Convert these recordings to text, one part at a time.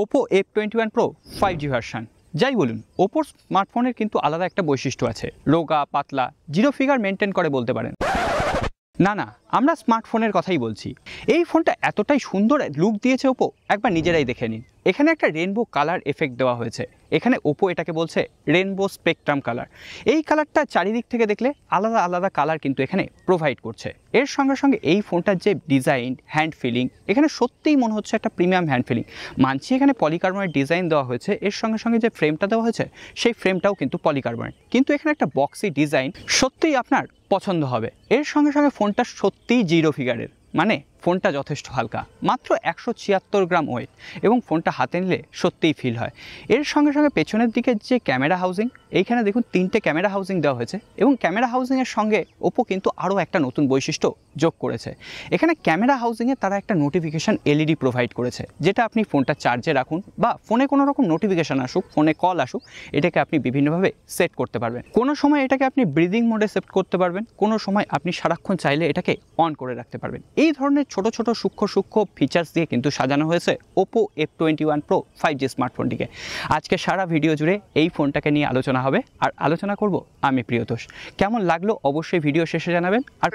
OPPO F21 Pro 5G version. যাই বলুন, ওপোর স্মার্টফোনের কিন্তু আলাদা একটা বৈশিষ্ট্য আছে, রোগা পাতলা জিরো ফিগার মেনটেন করে বলতে পারেন। না, আমরা স্মার্টফোনের কথাই বলছি। এই ফোনটা এতটাই সুন্দর লুক দিয়েছে ওপো, একবার নিজেরাই দেখে নিন। এখানে একটা রেনবো কালার এফেক্ট দেওয়া হয়েছে। এখানে ওপো এটাকে বলছে রেনবো স্পেকট্রাম কালার। এই কালারটা চারিদিক থেকে দেখলে আলাদা আলাদা কালার কিন্তু এখানে প্রোভাইড করছে। এর সঙ্গে সঙ্গে এই ফোনটার যে ডিজাইন, হ্যান্ড ফিলিং, এখানে সত্যিই মনে হচ্ছে একটা প্রিমিয়াম হ্যান্ড ফিলিং। মানছি এখানে পলিকার্বনেট ডিজাইন দেওয়া হয়েছে, এর সঙ্গে সঙ্গে যে ফ্রেমটা দেওয়া হয়েছে সেই ফ্রেমটাও কিন্তু পলিকার্বনেট, কিন্তু এখানে একটা বক্সি ডিজাইন সত্যিই আপনার পছন্দ হবে। এর সঙ্গে সঙ্গে ফোনটা সত্যিই জিরো ফিগারের, মানে ফোনটা যথেষ্ট হালকা, মাত্র 176 গ্রাম ওয়েট, এবং ফোনটা হাতে নিলে সত্যিই ফিল হয়। এর সঙ্গে সঙ্গে পেছনের দিকে যে ক্যামেরা হাউজিং, এইখানে দেখুন 3টে ক্যামেরা হাউজিং দেওয়া হয়েছে, এবং ক্যামেরা হাউজিংয়ের সঙ্গে ওপো কিন্তু আরও একটা নতুন বৈশিষ্ট্য যোগ করেছে। এখানে ক্যামেরা হাউজিংয়ে তারা একটা নোটিফিকেশান এলইডি প্রোভাইড করেছে, যেটা আপনি ফোনটা চার্জে রাখুন বা ফোনে কোনো রকম নোটিফিকেশান আসুক, ফোনে কল আসুক, এটাকে আপনি বিভিন্নভাবে সেট করতে পারবেন। কোনো সময় এটাকে আপনি ব্রিদিং মোডে সেট করতে পারবেন, কোনো সময় আপনি সারাক্ষণ চাইলে এটাকে অন করে রাখতে পারবেন। এই ধরনের ছোট ছোট সূক্ষ্ম ফিচার্স দিয়ে কিন্তু সাজানো হয়েছে OPPO F21 Pro 5G স্মার্টফোনটিকে। আজকে সারা ভিডিও জুড়ে এই ফোনটাকে নিয়ে আলোচনা হবে, আর আলোচনা করব আমি প্রিয়তোষ। কেমন লাগলো অবশ্যই ভিডিও শেষে জানাবেন। আর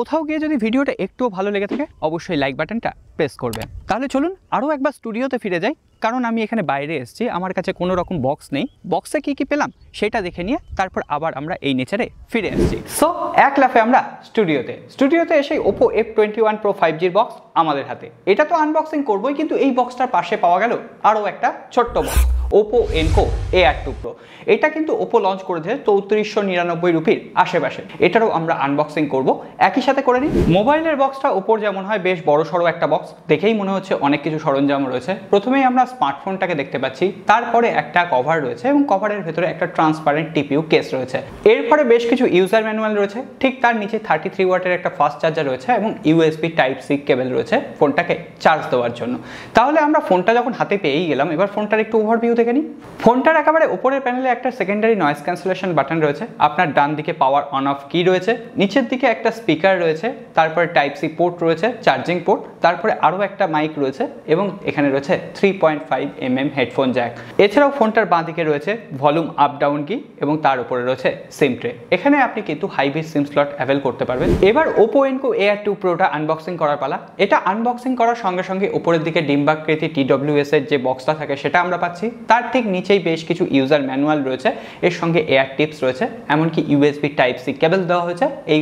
কোথাও গিয়ে যদি ভিডিওটা একটুও ভালো লেগে থাকে অবশ্যই লাইক বাটনটা প্রেস করবেন। তাহলে চলুন আরও একবার স্টুডিওতে ফিরে যাই, কারণ আমি এখানে বাইরে এসেছি, আমার কাছে কোনো রকম বক্স নেই। বক্সে কী কী পেলাম সেটা দেখে নিয়ে তারপর আবার আমরা এই নেচারে ফিরে আসছি। সো এক লাফে আমরা স্টুডিওতে এসে OPPO F21 Pro 5G box আমাদের হাতে। এটা তো আনবক্সিং করবোই, কিন্তু এই বক্সটার পাশে পাওয়া গেল আরও একটা ছোট্ট box, OPPO Enquiries AR2 Pro। এটা কিন্তু ওপো লঞ্চ করেছে 3499 রুপির আশেপাশে। এটারও আমরা আনবক্সিং করব, একই সাথে করে নিই। মোবাইলের বক্সটা ওপোর যেমন হয় বেশ বড় সড়ো একটা বক্স, দেখেই মনে হচ্ছে অনেক কিছু সরঞ্জাম রয়েছে। প্রথমেই আমরা স্মার্টফোনটাকে দেখতে পাচ্ছি, তারপরে একটা কভার রয়েছে এবং কভারের ভেতরে একটা ট্রান্সপারেন্ট টিপিইউ কেস রয়েছে। এরপরে বেশ কিছু ইউজার ম্যানুয়াল রয়েছে, ঠিক তার নিচে 33 ওয়াটের একটা ফাস্ট চার্জার রয়েছে এবং USB Type-C কেবল রয়েছে ফোনটাকে চার্জ দেওয়ার জন্য। তাহলে আমরা ফোনটা যখন হাতে পেয়েই গেলাম, এবার ফোনটার একটু ওভারভিউ দেখে নিই। ফোনটার একেবারে উপরের প্যানেলে একটা সেকেন্ডারি নয়েজ ক্যান্সেলেশন বাটন রয়েছে, আপনার ডান দিকে পাওয়ার অন অফ কি রয়েছে, নিচের দিকে একটা স্পিকার রয়েছে, তারপরে Type-C পোর্ট রয়েছে, চার্জিং পোর্ট, তারপরে আরও একটা মাইক রয়েছে এবং এখানে রয়েছে 3.5mm হেডফোন জ্যাক। এছাড়াও ফোনটার বাঁ দিকে রয়েছে ভলিউম আপ ডাউন কি এবং তার উপরে রয়েছে সিম ট্রে। এখানে আপনি কিন্তু হাইব্রিড সিম স্লট অ্যাভেল করতে পারবেন। এবার OPPO Enquiries AR2 Proটা আনবক্সিং করার পালা। এটা আনবক্সিং করার সঙ্গে সঙ্গে উপরের দিকে ডিম্বাকৃতি TWS এর যে বক্সটা থাকে সেটা আমরা পাচ্ছি, তার ঠিক নিচেই বেশ কিছু ইউজার ম্যানুয়াল রয়েছে, এর সঙ্গে এয়ার টিপস রয়েছে, এমনকি USB Type-C কেবল দেওয়া হয়েছে এই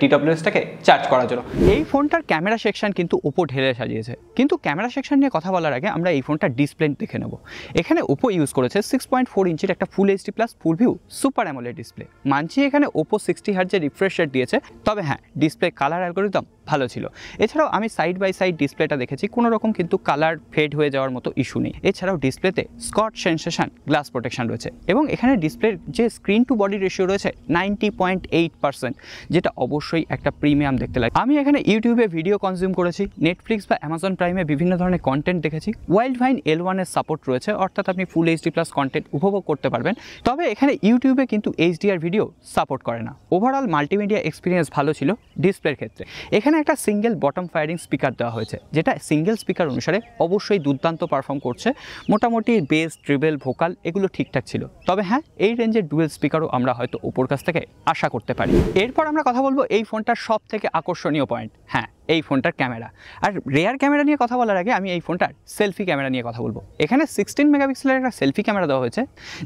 TWSটাকে চার্জ করার জন্য। এই ফোনটার ক্যামেরা সেকশন কিন্তু ওপো ঢেলে সাজিয়েছে, কিন্তু ক্যামেরা সেকশন নিয়ে কথা বলার আগে আমরা এই ফোনটার ডিসপ্লে দেখে নেব। এখানে ওপো ইউজ করেছে 6.4 ইঞ্চির একটা ফুল HD+ ফুল ভিউ সুপার অ্যামোলেড ডিসপ্লে। মানছি এখানে ওপো 60 হার্জের রিফ্রেশ রেট দিয়েছে, তবে হ্যাঁ, ডিসপ্লে কালার অ্যালগোরিদম ভালো ছিল। এছাড়াও আমি সাইড বাই সাইড ডিসপ্লেটা দেখেছি, কোনো রকম কিন্তু কালার ফেড হয়ে যাওয়ার মতো ইস্যু নেই। এছাড়াও ডিসপ্লেতে স্কট সেন্সেশন গ্লাস প্রোটেকশন রয়েছে এবং এখানে ডিসপ্লের যে স্ক্রিন টু বডি রেশিও রয়েছে 90.8%, যেটা অবশ্যই একটা প্রিমিয়াম দেখতে লাগে। আমি এখানে ইউটিউবে ভিডিও কনজিউম করেছি, নেটফ্লিক্স বা অ্যামাজন প্রাইমে বিভিন্ন ধরনের কন্টেন্ট দেখেছি। ওয়াইল্ডভাইন L1 এর সাপোর্ট রয়েছে, অর্থাৎ আপনি ফুল HD+ কন্টেন্ট উপভোগ করতে পারবেন। তবে এখানে ইউটিউবে কিন্তু HDR ভিডিও সাপোর্ট করে না। ওভারঅল মাল্টিমিডিয়া এক্সপিরিয়েন্স ভালো ছিল ডিসপ্লের ক্ষেত্রে। এখানে একটা সিঙ্গেল বটম ফায়ারিং স্পিকার দেওয়া হয়েছে, যেটা সিঙ্গেল স্পিকার অনুসারে অবশ্যই দুর্দান্ত পারফর্ম করছে। মোটামুটি বেস, ট্রিবেল, ভোকাল এগুলো ঠিকঠাক ছিল। তবে হ্যাঁ, এই রেঞ্জের ডুয়েল স্পিকারও আমরা হয়তো ওপোর কাছ থেকে আশা করতে পারি। এরপর আমরা কথা বলবো এই ফোনটার সব থেকে আকর্ষণীয় পয়েন্ট, হ্যাঁ, এই ফোনটার ক্যামেরা। আর রেয়ার ক্যামেরা নিয়ে কথা বলার আগে আমি এই ফোনটার সেলফি ক্যামেরা নিয়ে কথা বলবো। এখানে 16 মেগাপিক্সেলের একটা সেলফি ক্যামেরা দেওয়া হয়েছে,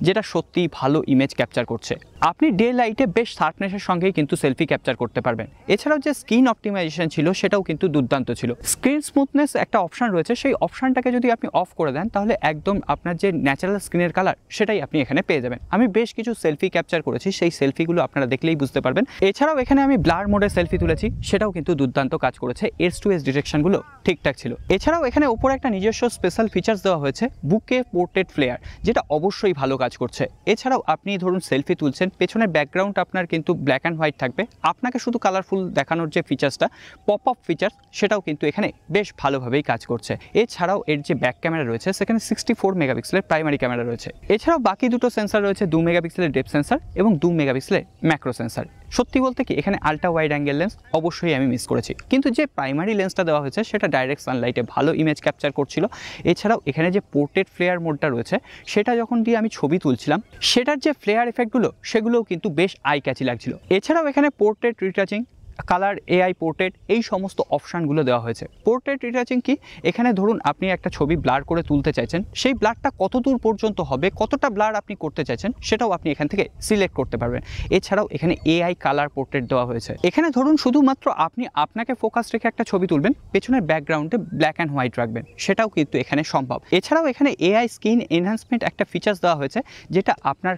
যেটা সত্যিই ভালো ইমেজ ক্যাপচার করছে। আপনি ডে লাইটে বেশ শার্পনেসের সঙ্গেই কিন্তু সেলফি ক্যাপচার করতে পারবেন। এছাড়াও যে স্ক্রিন অপটিমাইজেশন ছিল সেটাও কিন্তু দুর্দান্ত ছিল। স্ক্রিন স্মুথনেস একটা অপশান রয়েছে, সেই অপশানটাকে যদি আপনি অফ করে দেন তাহলে একদম আপনার যে ন্যাচারাল স্ক্রিনের কালার সেটাই আপনি এখানে পেয়ে যাবেন। আমি বেশ কিছু সেলফি ক্যাপচার করেছি, সেই সেলফিগুলো আপনারা দেখলেই বুঝতে পারবেন। এছাড়াও এখানে আমি ব্লার মোডে সেলফি তুলেছি, সেটাও কিন্তু দুর্দান্ত কাজ করেছে। S2S ডিটেকশনগুলো ঠিকঠাক ছিল। এছাড়াও এখানে উপরে একটা নিজস্ব স্পেশাল ফিচার্স দেওয়া হয়েছে, বুকে পোর্ট্রেট ফ্লেয়ার, যেটা অবশ্যই ভালো কাজ করছে। এছাড়াও আপনি ধরুন সেলফি তুলছেন, পেছনের ব্যাকগ্রাউন্ড আপনার কিন্তু ব্ল্যাক অ্যান্ড হোয়াইট থাকবে, আপনাকে শুধু কালারফুল দেখানোর যে ফিচার্সটা, পপ আপ ফিচার্স, সেটাও কিন্তু এখানে বেশ ভালোভাবেই কাজ করছে। এছাড়াও এর যে ব্যাক ক্যামেরা রয়েছে সেখানে 64 মেগাপিক্সেলের প্রাইমারি ক্যামেরা রয়েছে। এছাড়াও বাকি দুটো সেন্সার রয়েছে, 2 মেগাপিক্সেলের ডেপথ সেন্সার এবং 2 মেগাপিক্সেলের ম্যাক্রো সেন্সার। সত্যি বলতে কি এখানে আলট্রা ওয়াইড অ্যাঙ্গেল লেন্স অবশ্যই আমি মিস করেছি, কিন্তু যে প্রাইমারি লেন্সটা দেওয়া হয়েছে সেটা ডাইরেক্ট সানলাইটে ভালো ইমেজ ক্যাপচার করছিল। এছাড়াও এখানে যে পোর্ট্রেট ফ্লেয়ার মোডটা রয়েছে সেটা যখন দিয়ে আমি ছবি তুলছিলাম সেটার যে ফ্লেয়ার এফেক্টগুলো সেগুলোও কিন্তু বেশ আই ক্যাচি লাগছিল। এছাড়াও এখানে portrait retouching, colour AI portrait এই সমস্ত অপশানগুলো দেওয়া হয়েছে। পোর্ট্রেট রিটাচিং কি, এখানে ধরুন আপনি একটা ছবি ব্লার করে তুলতে চাইছেন, সেই ব্লারটা কত দূর পর্যন্ত হবে, কতটা ব্লার আপনি করতে চাইছেন সেটাও আপনি এখান থেকে সিলেক্ট করতে পারবেন। এছাড়াও এখানে এআই কালার পোর্ট্রেট দেওয়া হয়েছে। এখানে ধরুন শুধুমাত্র আপনি আপনাকে ফোকাস রেখে একটা ছবি তুলবেন, পেছনের ব্যাকগ্রাউন্ডে ব্ল্যাক অ্যান্ড হোয়াইট রাখবেন, সেটাও কিন্তু এখানে সম্ভব। এছাড়াও এখানে এআই স্কিন এনহ্যান্সমেন্ট একটা ফিচার্স দেওয়া হয়েছে, যেটা আপনার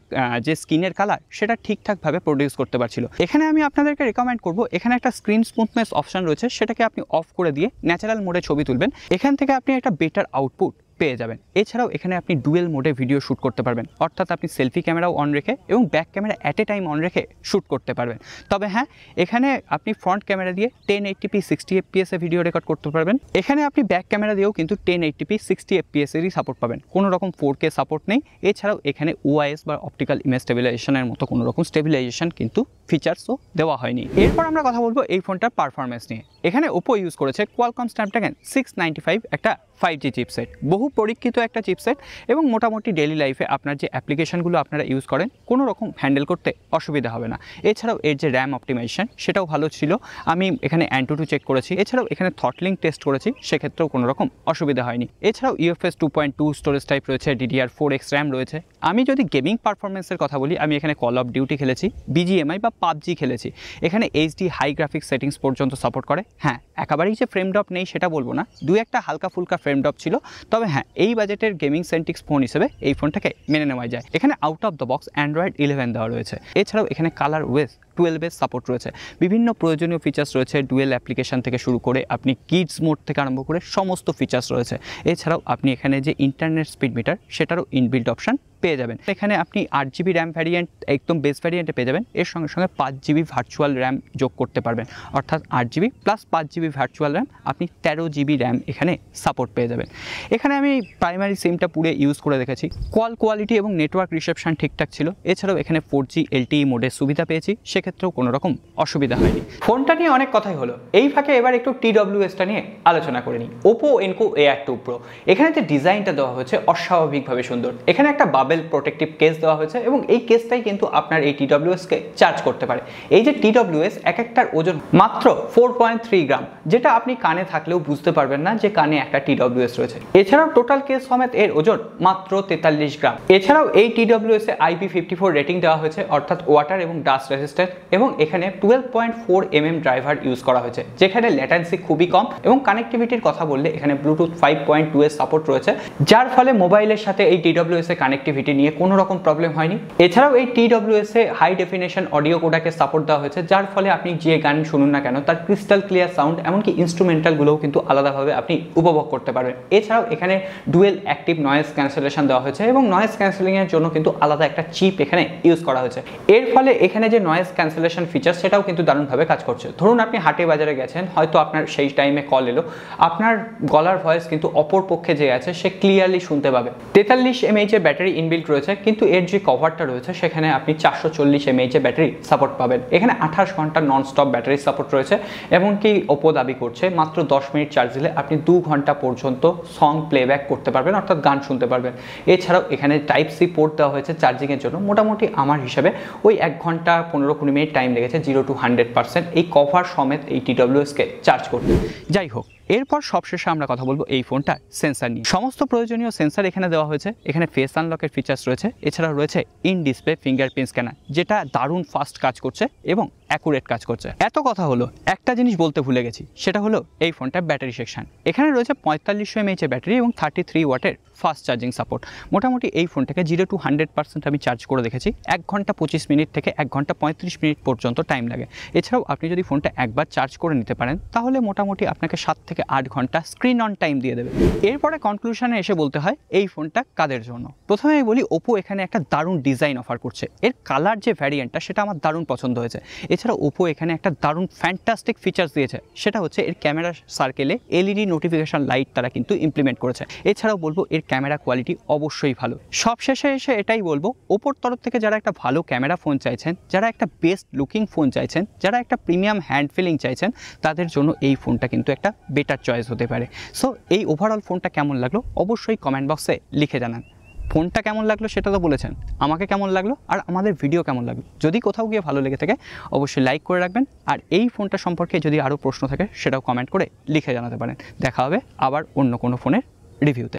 যে স্কিনের কালার সেটা ঠিকঠাকভাবে প্রডিউস করতে পারছিল। এখানে আমি আপনাদেরকে রেকমেন্ড করবো, এখানে একটা স্ক্রিন স্মুথনেস অপশন রয়েছে, সেটাকে আপনি অফ করে দিয়ে ন্যাচারাল মোডে ছবি তুলবেন, এখান থেকে আপনি একটা বেটার আউটপুট পেয়ে যাবেন। এছাড়াও এখানে আপনি ডুয়েল মোডে ভিডিও শ্যুট করতে পারবেন, অর্থাৎ আপনি সেলফি ক্যামেরাও অন রেখে এবং back camera at a time on রেখে শ্যুট করতে পারবেন। তবে হ্যাঁ, এখানে আপনি ফ্রন্ট ক্যামেরা দিয়ে 1080p 60 fps এ ভিডিও রেকর্ড করতে পারবেন। এখানে আপনি ব্যাক ক্যামেরা দিয়েও কিন্তু 1080p 60 fps এরই সাপোর্ট পাবেন, কোনো রকম 4K সাপোর্ট নেই। এছাড়াও এখানে ওআইএস বা অপটিক্যাল ইমেজ স্টেবিলাইজেশনের মতো কোনো রকম স্টেবিলাইজেশন কিন্তু ফিচার্সও দেওয়া হয়নি। এরপর আমরা কথা বলবো এই ফোনটার পারফরমেন্স নিয়ে। এখানে ওপো ইউজ করেছে কোয়ালকম স্ন্যাপড্রাগন 695 একটা 5G চিপসেট, বহু পরীক্ষিত একটা চিপসেট, এবং মোটামুটি ডেইলি লাইফে আপনার যে অ্যাপ্লিকেশনগুলো আপনারা ইউজ করেন কোনো রকম হ্যান্ডেল করতে অসুবিধা হবে না। এছাড়াও এর যে র্যাম অপটিমাইজেশন সেটাও ভালো ছিল, আমি এখানে অ্যান্টুটু চেক করেছি। এছাড়াও এখানে থ্রটলিং টেস্ট করেছি, সেক্ষেত্রেও কোনো রকম অসুবিধা হয়নি। এছাড়াও UFS 2.2 স্টোরেজ টাইপ রয়েছে, DDR4X র্যাম রয়েছে। আমি যদি গেমিং পারফরমেন্সের কথা বলি, আমি এখানে কল অফ ডিউটি খেলেছি, BGMI বা পাবজি খেলেছি। এখানে HD হাই গ্রাফিক্স সেটিংস পর্যন্ত সাপোর্ট করে। হ্যাঁ, একেবারেই যে ফ্রেম ড্রপ নেই সেটা বলবো না, দু একটা হালকা ফুলকা ফ্রেম ড্রপ ছিল, তবে হ্যাঁ এই বাজেটের গেমিং সেন্টিক্স ফোন হিসেবে এই ফোনটাকে মেনে নেওয়া যায়। এখানে out of the box Android 11 দেওয়া রয়েছে। এছাড়াও এখানে কালার ওয়েস 12 এর সাপোর্ট রয়েছে, বিভিন্ন প্রয়োজনীয় ফিচার্স রয়েছে, ডুয়েল অ্যাপ্লিকেশন থেকে শুরু করে আপনি কিডস মোড থেকে আরম্ভ করে সমস্ত ফিচার্স রয়েছে। এছাড়াও আপনি এখানে যে ইন্টারনেট স্পিড মিটার সেটারও ইনবিল্ট অপশন পেয়ে যাবেন। এখানে আপনি 8GB র্যাম ভ্যারিয়েন্ট একদম বেস ভ্যারিয়েন্টে পেয়ে যাবেন, এর সঙ্গে সঙ্গে 5GB ভার্চুয়াল র্যাম যোগ করতে পারবেন, অর্থাৎ 8GB plus 5GB virtual RAM, আপনি 13GB র্যাম এখানে সাপোর্ট পেয়ে যাবেন। এখানে আমি প্রাইমারি সিমটা পুরো ইউজ করে দেখেছি, কল কোয়ালিটি এবং নেটওয়ার্ক রিসেপশন ঠিকঠাক ছিল। এছাড়াও এখানে 4G LTE মোডের সুবিধা পেয়েছি, সেক্ষেত্রেও কোনো রকম অসুবিধা হয়নি। ফোনটা নিয়ে অনেক কথাই হলো, এই ফাঁকে এবার একটু TWS-টা নিয়ে আলোচনা করে নিই। OPPO Enco AR2 Pro, এখানে যে ডিজাইনটা দেওয়া হয়েছে অস্বাভাবিকভাবে সুন্দর। এখানে একটা বাবেল প্রোটেক্টিভ কেস দেওয়া হয়েছে এবং এই কেসটাই কিন্তু আপনার এই TWS-কে চার্জ করতে পারে। এই যে TWS এক একটার ওজন মাত্র 4.3 গ্রাম, যেটা আপনি কানে থাকলেও বুঝতে পারবেন না যে কানে একটা TWS রয়েছে। এছাড়াও টোটাল কেস সমেত এর ওজন মাত্র 43 গ্রাম। এছাড়াও এই TWS-এ IP54 রেটিং দেওয়া হয়েছে, অর্থাৎ ওয়াটার এবং ডাস্ট রেজিস্ট্যান্ট, এবং এখানে 12.4 mm ড্রাইভার ইউজ করা হয়েছে, যেখানে ল্যাটেন্সি খুবই কম। এবং কানেক্টিভিটির কথা বললে এখানে ব্লুটুথ 5.2 এর সাপোর্ট রয়েছে, যার ফলে মোবাইলের সাথে এই TWS-এ কানেক্টিভিটি নিয়ে কোনো রকম প্রবলেম হয়নি। এছাড়াও এই TWS-এ হাই ডেফিনেশন অডিও কোডাকে সাপোর্ট দেওয়া হয়েছে, যার ফলে আপনি যে গান শুনুন না কেন তার ক্রিস্টাল ক্লিয়ার সাউন্ড, এমনকি ইনস্ট্রুমেন্টালগুলোও কিন্তু আলাদাভাবে আপনি উপভোগ করতে পারবেন। এছাড়াও এখানে ডুয়েল অ্যাক্টিভ নয়েজ ক্যান্সেলেশন দেওয়া হয়েছে এবং নয়েজ ক্যান্সেলিংয়ের জন্য কিন্তু আলাদা একটা চিপ এখানে ইউজ করা হয়েছে। এর ফলে এখানে যে নয়েজ ক্যান্সেলেশন ফিচার সেটাও কিন্তু দারুণভাবে কাজ করছে। ধরুন আপনি হাটে বাজারে গেছেন, হয়তো আপনার সেই টাইমে কল এলো, আপনার গলার ভয়েস কিন্তু অপর পক্ষে যে আছে সে ক্লিয়ারলি শুনতে পাবে। 43 mAh এর ব্যাটারি ইনবিল্ট রয়েছে, কিন্তু এর যে কভারটা রয়েছে সেখানে আপনি 440 mAh এর ব্যাটারি সাপোর্ট পাবেন। এখানে 28 ঘন্টা নন স্টপ ব্যাটারি সাপোর্ট রয়েছে, এমনকি ওপো দাবি করছে মাত্র 10 মিনিট চার্জ দিলে আপনি 2 ঘন্টা পর্যন্ত সং প্লেব্যাক করতে পারবেন, অর্থাৎ গান শুনতে পারবেন। এছাড়াও এখানে টাইপ সি পোর্ট দেওয়া হয়েছে চার্জিংয়ের জন্য। মোটামুটি আমার হিসাবে ওই 1 ঘন্টা 15-20 মিনিট টাইম লেগেছে 0 to 100% এই কভার সমেত এই TWS-কে চার্জ করতে। যাই হোক, এরপর সবশেষে আমরা কথা বলবো এই ফোনটার সেন্সার নিয়ে। সমস্ত প্রয়োজনীয় সেন্সার এখানে দেওয়া হয়েছে। এখানে ফেস আনলকের ফিচার্স রয়েছে, এছাড়াও রয়েছে ইন ডিসপ্লে ফিঙ্গারপ্রিন্ট স্ক্যানার, যেটা দারুণ ফাস্ট কাজ করছে এবং অ্যাকুরেট কাজ করছে। এত কথা হলো, একটা জিনিস বলতে ভুলে গেছি, সেটা হলো এই ফোনটার ব্যাটারি সেকশন। এখানে রয়েছে 4500 mAh এর ব্যাটারি এবং 33 ওয়াটের ফাস্ট চার্জিং সাপোর্ট। মোটামুটি এই ফোনটাকে 0 to 100% আমি চার্জ করে দেখেছি, 1 ঘন্টা 25 মিনিট থেকে 1 ঘন্টা 35 মিনিট পর্যন্ত টাইম লাগে। এছাড়াও আপনি যদি ফোনটা একবার চার্জ করে নিতে পারেন তাহলে মোটামুটি আপনাকে 7 থেকে 8 ঘন্টা স্ক্রিন অন টাইম দিয়ে দেবে। এরপরে কনক্লুশনে এসে বলতে হয় এই ফোনটা কাদের জন্য। প্রথমে আমি বলি, ওপো এখানে একটা দারুণ ডিজাইন অফার করছে। এর কালার যে ভ্যারিয়েন্টটা সেটা আমার দারুণ পছন্দ হয়েছে। এছাড়া ওপো এখানে একটা দারুণ ফ্যান্টাস্টিক ফিচার্স দিয়েছে, সেটা হচ্ছে এর ক্যামেরা সার্কেলে এলইডি নোটিফিকেশন লাইট তারা কিন্তু ইমপ্লিমেন্ট করেছে। এছাড়াও বলবো এর ক্যামেরা কোয়ালিটি অবশ্যই ভালো। সব শেষে এসে এটাই বলবো, ওপোর তরফ থেকে যারা একটা ভালো ক্যামেরা ফোন চাইছেন, যারা একটা বেস্ট লুকিং ফোন চাইছেন, যারা একটা প্রিমিয়াম হ্যান্ড ফিলিং চাইছেন, তাদের জন্য এই ফোনটা কিন্তু একটা বেটার চয়েস হতে পারে। সো এই ওভারঅল ফোনটা কেমন লাগলো অবশ্যই কমেন্ট বক্সে লিখে জানান। ফোনটা কেমন লাগলো সেটা তো বলেছেন, আমাকে কেমন লাগলো আর আমাদের ভিডিও কেমন লাগলো, যদি কোথাও গিয়ে ভালো লেগে থাকে অবশ্যই লাইক করে রাখবেন। আর এই ফোনটা সম্পর্কে যদি আরও প্রশ্ন থাকে সেটাও কমেন্ট করে লিখে জানাতে পারেন। দেখা হবে আবার অন্য কোনো ফোনের রিভিউতে।